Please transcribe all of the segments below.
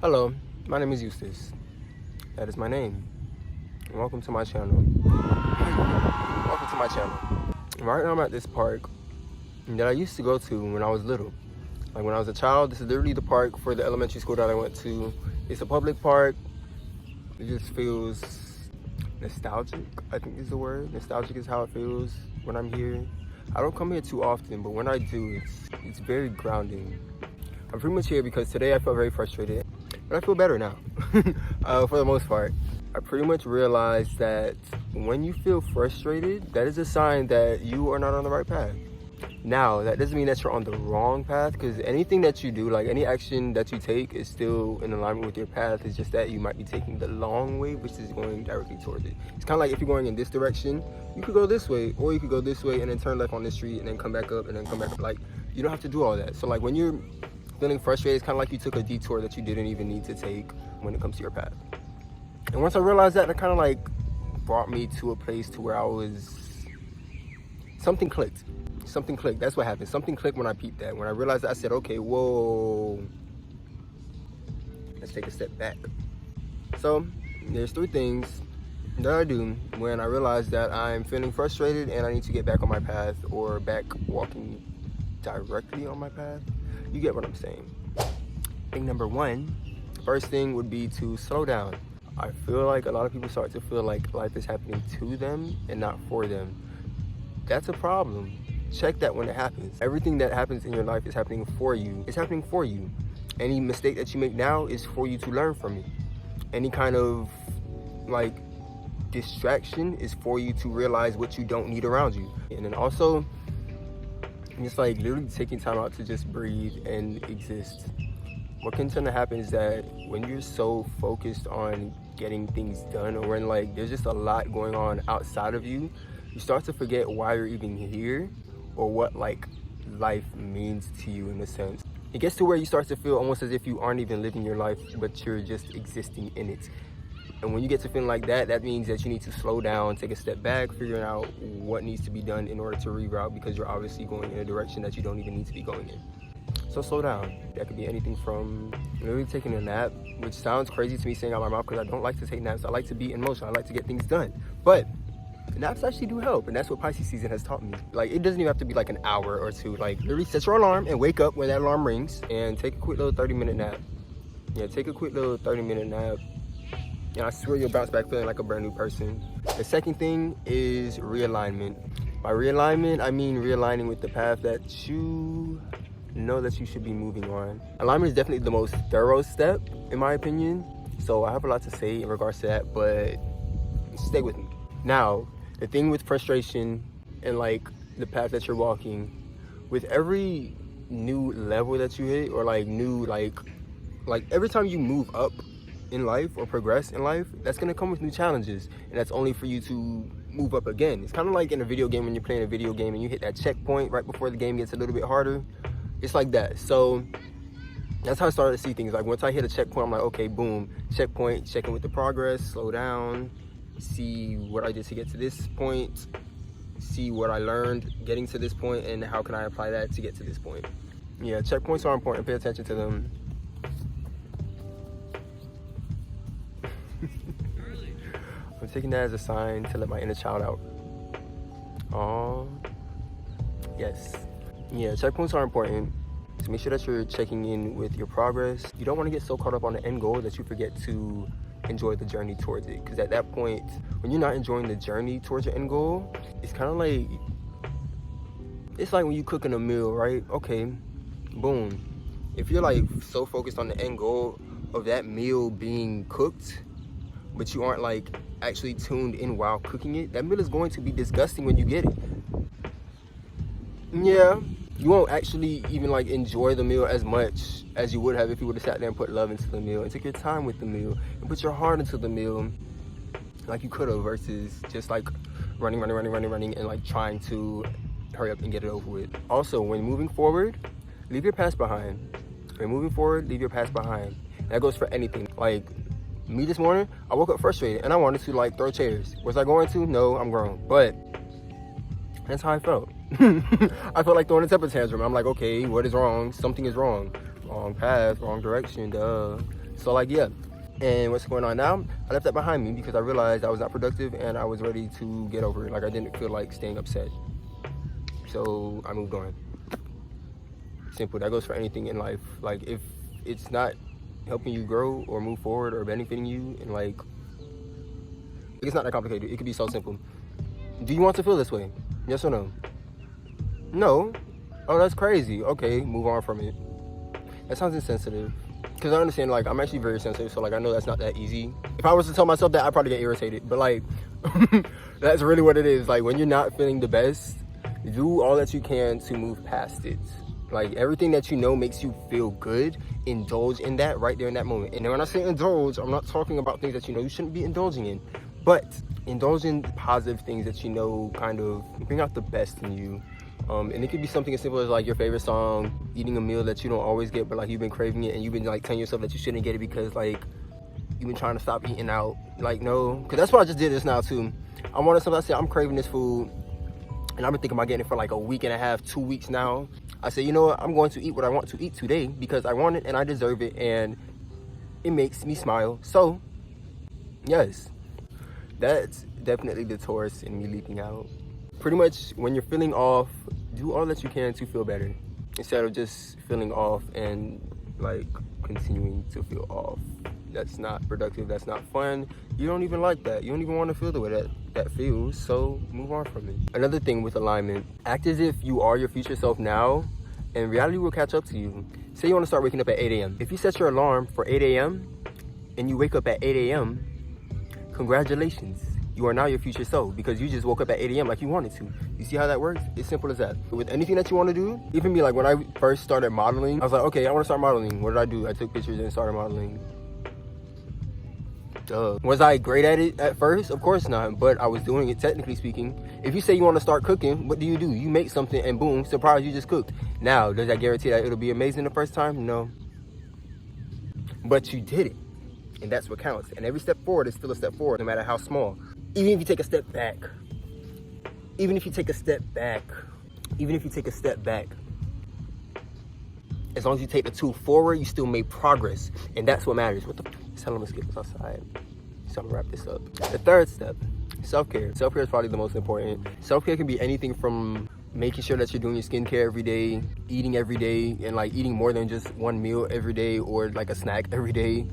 Hello, my name is Eustace. That is my name. And welcome to my channel. Welcome to my channel. Right now I'm at this park that I used to go to when I was little. Like when I was a child, this is literally the park for the elementary school that I went to. It's a public park. It just feels nostalgic, I think is the word. Nostalgic is how it feels when I'm here. I don't come here too often, but when I do, it's very grounding. I'm pretty much here because today I felt very frustrated, but I feel better now, for the most part. I pretty much realized that when you feel frustrated, that is a sign that you are not on the right path. Now, that doesn't mean that you're on the wrong path, because anything that you do, like any action that you take is still in alignment with your path. It's just that you might be taking the long way, which is going directly towards it. It's kind of like if you're going in this direction, you could go this way, or you could go this way and then turn left on the street and then come back up and then come back up. Like, you don't have to do all that. So like when you're feeling frustrated, it's kind of like you took a detour that you didn't even need to take when it comes to your path. And once I realized that, it kind of like brought me to a place to where something clicked. Something clicked. That's what happened. Something clicked when I peeped that. When I realized that, I said, okay, whoa, let's take a step back. So there's 3 things that I do when I realize that I'm feeling frustrated and I need to get back on my path, or back walking directly on my path. You get what I'm saying. Thing number 1, first thing would be to slow down. I feel like a lot of people start to feel like life is happening to them and not for them. That's a problem. Check that when it happens. Everything that happens in your life is happening for you. It's happening for you. Any mistake that you make now is for you to learn from it. Any kind of like distraction is for you to realize what you don't need around you. And then also, it's like literally taking time out to just breathe and exist. What can tend to happen is that when you're so focused on getting things done, or when like there's just a lot going on outside of you, you start to forget why you're even here, or what like life means to you in a sense. It gets to where you start to feel almost as if you aren't even living your life, but you're just existing in it. And when you get to feeling like that, that means that you need to slow down, take a step back, figuring out what needs to be done in order to reroute, because you're obviously going in a direction that you don't even need to be going in. So slow down. That could be anything from literally taking a nap, which sounds crazy to me saying out my mouth because I don't like to take naps. I like to be in motion. I like to get things done. But naps actually do help, and that's what Pisces season has taught me. Like, it doesn't even have to be like an hour or 2. Like, literally set your alarm and wake up when that alarm rings and take a quick little 30-minute nap. Yeah, take a quick little 30-minute nap. And I swear you'll bounce back feeling like a brand new person. The second thing is realignment. By realignment, I mean realigning with the path that you know that you should be moving on. Alignment is definitely the most thorough step, in my opinion. So I have a lot to say in regards to that, but stay with me. Now, the thing with frustration and like the path that you're walking, with every new level that you hit, or like new like every time you move up in life or progress in life, that's gonna come with new challenges, and that's only for you to move up again. It's kind of like in a video game when you're playing a video game and you hit that checkpoint right before the game gets a little bit harder. It's like that. So that's how I started to see things. Like once I hit a checkpoint, I'm like, okay, boom, checkpoint, checking with the progress, slow down, see what I did to get to this point, see what I learned getting to this point, and how can I apply that to get to this point. Yeah, checkpoints are important. Pay attention to them. I'm taking that as a sign to let my inner child out. Oh, yes. Yeah, checkpoints are important. So make sure that you're checking in with your progress. You don't want to get so caught up on the end goal that you forget to enjoy the journey towards it. Because at that point, when you're not enjoying the journey towards your end goal, it's kind of like, it's like when you cooking a meal, right? Okay, boom. If you're like so focused on the end goal of that meal being cooked, but you aren't like actually tuned in while cooking it, that meal is going to be disgusting when you get it. Yeah, you won't actually even like enjoy the meal as much as you would have if you would have sat there and put love into the meal and took your time with the meal and put your heart into the meal like you could have, versus just like running and like trying to hurry up and get it over with. Also, when moving forward, leave your past behind. When moving forward, leave your past behind. That goes for anything. Like me this morning, I woke up frustrated and I wanted to like throw chairs. Was I going to? No, I'm grown. But that's how I felt. I felt like throwing a temper tantrum. I'm like, okay, what is wrong? Something is wrong. Wrong path, wrong direction, duh. So like, yeah. And what's going on now? I left that behind me because I realized I was not productive and I was ready to get over it. Like, I didn't feel like staying upset. So I moved on. Simple. That goes for anything in life. Like, if it's not helping you grow or move forward or benefiting you, and like, it's not that complicated. It could be so simple. Do you want to feel this way? Yes or no? No? Oh, that's crazy. Okay, move on from it. That sounds insensitive. Because I understand, like, I'm actually very sensitive, so like, I know that's not that easy. If I was to tell myself that, I'd probably get irritated. But like, that's really what it is. Like, when you're not feeling the best, do all that you can to move past it. Like, everything that you know makes you feel good, indulge in that right there in that moment. And then when I say indulge, I'm not talking about things that you know you shouldn't be indulging in, but indulge in positive things that you know kind of bring out the best in you. And it could be something as simple as like your favorite song, eating a meal that you don't always get, but like you've been craving it and you've been like telling yourself that you shouldn't get it because like you've been trying to stop eating out. Like, no, because that's what I just did this now too. I wanted something. I said, I'm craving this food and I've been thinking about getting it for like a week and a half, 2 weeks now. I said, you know what? I'm going to eat what I want to eat today because I want it and I deserve it and it makes me smile. So, yes, that's definitely the Taurus in me leaping out. Pretty much when you're feeling off, do all that you can to feel better instead of just feeling off and like continuing to feel off. That's not productive. That's not fun. You don't even like that. You don't even want to feel the way that feels. So move on from it. Another thing with alignment, act as if you are your future self now and reality will catch up to you. Say you want to start waking up at 8 a.m. If you set your alarm for 8 a.m. and you wake up at 8 a.m., congratulations. You are now your future self because you just woke up at 8 a.m. like you wanted to. You see how that works? It's simple as that. With anything that you want to do, even me, like when I first started modeling, I was like, okay, I want to start modeling. What did I do? I took pictures and started modeling. Duh. Was I great at it at first? Of course not, but I was doing it technically speaking. If you say you want to start cooking, what do? You make something and boom, surprise, you just cooked. Now, does that guarantee that it'll be amazing the first time? No. But you did it, and that's what counts. And every step forward is still a step forward, no matter how small. Even if you take a step back, even if you take a step back, as long as you take the 2 forward, you still made progress. And that's what matters. What the hell, I'm gonna skip this outside. So I'm gonna wrap this up. The third step, self-care. Self-care is probably the most important. Self-care can be anything from making sure that you're doing your skincare every day, eating every day, and like eating more than just one meal every day or like a snack every day,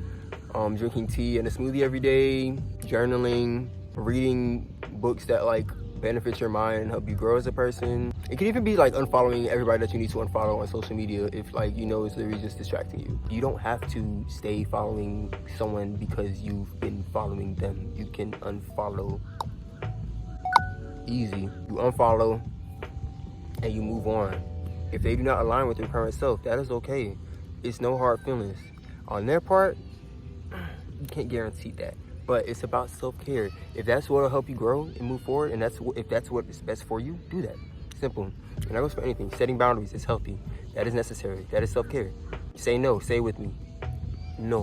drinking tea and a smoothie every day, journaling, reading books that like benefit your mind and help you grow as a person. It could even be like unfollowing everybody that you need to unfollow on social media if like you know it's literally just distracting you. You don't have to stay following someone because you've been following them. You can unfollow. Easy. You unfollow and you move on. If they do not align with your current self, that is okay. It's no hard feelings. On their part, you can't guarantee that. But it's about self-care. If that's what will help you grow and move forward, and if that's what is best for you, do that. Simple. And that goes for anything. Setting boundaries is healthy. That is necessary. That is self-care. Say no. Say it with me. No.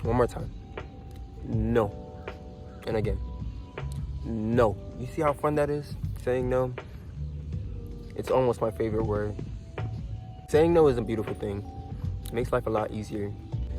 One more time. No. And again. No. You see how fun that is? Saying no. It's almost my favorite word. Saying no is a beautiful thing. It makes life a lot easier.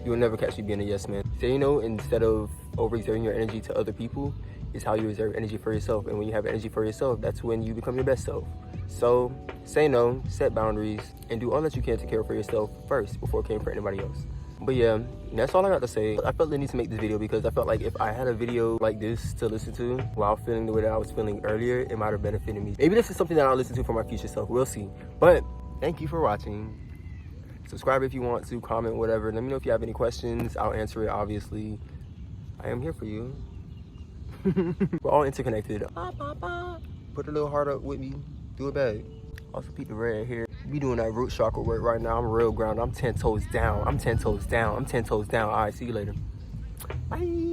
You will never catch me being a yes man. Saying no instead of overexerting your energy to other people is how you reserve energy for yourself. And when you have energy for yourself, that's when you become your best self. So say no, set boundaries, and do all that you can to care for yourself first before caring for anybody else. But yeah, that's all I got to say. I felt the need to make this video because I felt like if I had a video like this to listen to while feeling the way that I was feeling earlier, it might have benefited me. Maybe this is something that I'll listen to for my future self. We'll see. But thank you for watching. Subscribe if you want to, comment, whatever. Let me know if you have any questions. I'll answer it, obviously. I am here for you. We're all interconnected. Put a little heart up with me. Do it back. Also, peep the red here. We doing that root chakra work right now. I'm real grounded. I'm 10 toes down. I'm 10 toes down. I'm 10 toes down. All right, see you later. Bye.